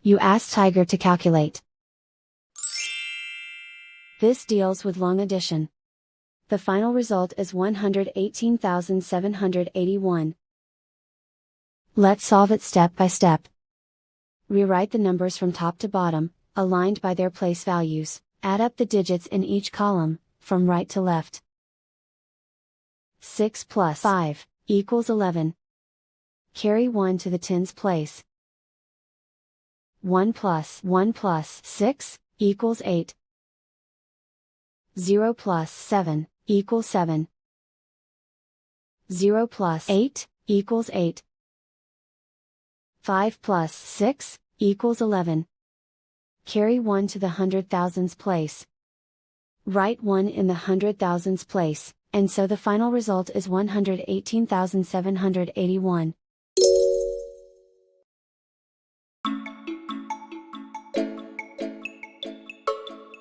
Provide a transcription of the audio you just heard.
You ask Tiger to calculate. This deals with long addition. The final result is 118,781. Let's solve it step by step. Rewrite the numbers from top to bottom, aligned by their place values. Add up the digits in each column, from right to left. 6 plus 5 equals 11. Carry 1 to the tens place. 1 plus 6 equals 8. 0 plus 7 equals 7. 0 plus 8 equals 8. 5 plus 6 equals 11. Carry 1 to the hundred thousands place. Write 1 in the hundred thousands place, and so the final result is 118,781.